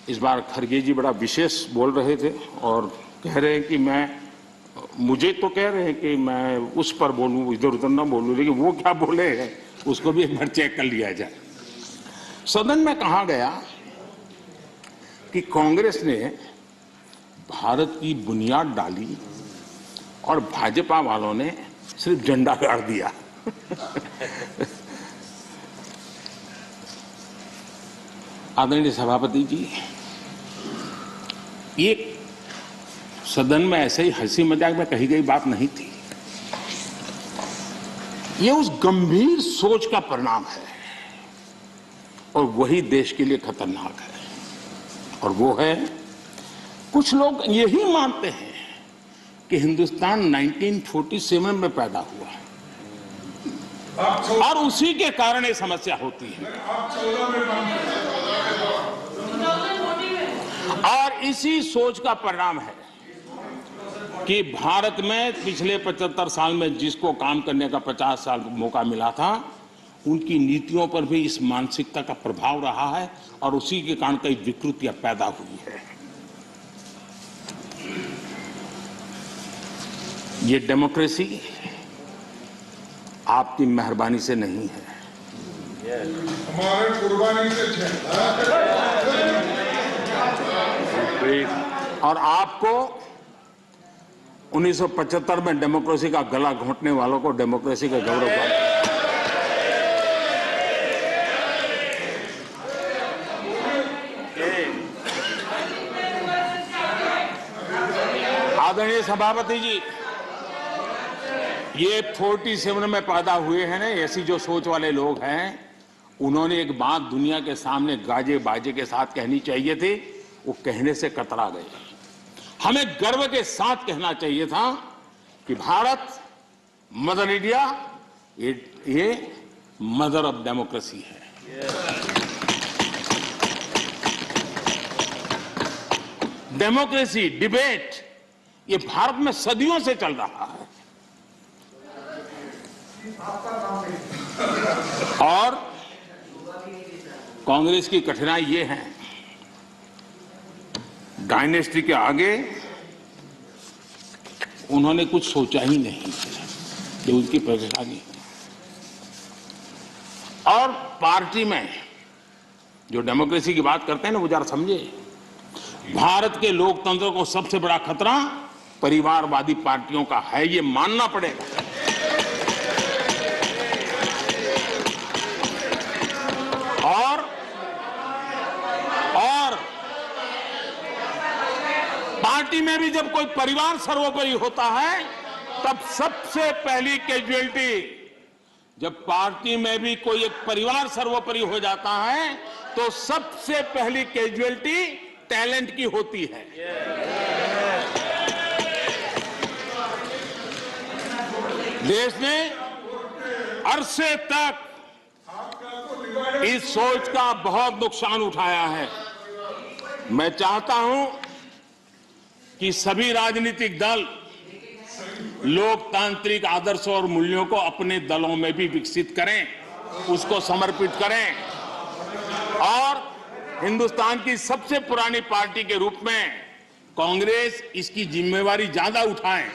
इस बार खरगे जी बड़ा विशेष बोल रहे थे और कह रहे हैं कि मुझे तो कह रहे हैं कि मैं उस पर बोलूं, इधर उधर ना बोलूं, लेकिन वो क्या बोले हैं उसको भी एक बार चेक कर लिया जाए। सदन में कहा गया कि कांग्रेस ने भारत की बुनियाद डाली और भाजपा वालों ने सिर्फ झंडा गाड़ दिया। आदरणीय सभापति जी, ये सदन में ऐसे ही हंसी मजाक में कही गई बात नहीं थी। ये उस गंभीर सोच का परिणाम है और वही देश के लिए खतरनाक है। और वो है, कुछ लोग यही मानते हैं कि हिंदुस्तान 1947 में पैदा हुआ और उसी के कारण ये समस्या होती है। और इसी सोच का परिणाम है कि भारत में पिछले 75 साल में जिसको काम करने का 50 साल मौका मिला था, उनकी नीतियों पर भी इस मानसिकता का प्रभाव रहा है और उसी के कारण कई विकृतियां पैदा हुई है। ये डेमोक्रेसी आपकी मेहरबानी से नहीं है, हमारे कुर्बानी से और आपको 1975 में डेमोक्रेसी का गला घोंटने वालों को डेमोक्रेसी का गौरव प्राप्त। आदरणीय सभापति जी, ये 47 में पैदा हुए हैं ना, ऐसी जो सोच वाले लोग हैं, उन्होंने एक बात दुनिया के सामने गाजे बाजे के साथ कहनी चाहिए थी, वो कहने से कतरा गए। हमें गर्व के साथ कहना चाहिए था कि भारत मदर इंडिया, ये मदर ऑफ डेमोक्रेसी है। डेमोक्रेसी डिबेट ये भारत में सदियों से चल रहा है और कांग्रेस की कठिनाई ये है, डायनेस्टी के आगे उन्होंने कुछ सोचा ही नहीं, ये उनकी परेशानी। और पार्टी में जो डेमोक्रेसी की बात करते हैं ना, वो जरा समझे, भारत के लोकतंत्र को सबसे बड़ा खतरा परिवारवादी पार्टियों का है, ये मानना पड़ेगा। और पार्टी में भी जब कोई परिवार सर्वोपरि होता है, तब सबसे पहली कैजुअलिटी, जब पार्टी में भी कोई एक परिवार सर्वोपरि हो जाता है, तो सबसे पहली कैजुअलिटी टैलेंट की होती है। देश ने अरसे तक इस सोच का बहुत नुकसान उठाया है। मैं चाहता हूं कि सभी राजनीतिक दल लोकतांत्रिक आदर्शों और मूल्यों को अपने दलों में भी विकसित करें, उसको समर्पित करें और हिंदुस्तान की सबसे पुरानी पार्टी के रूप में कांग्रेस इसकी जिम्मेवारी ज्यादा उठाए।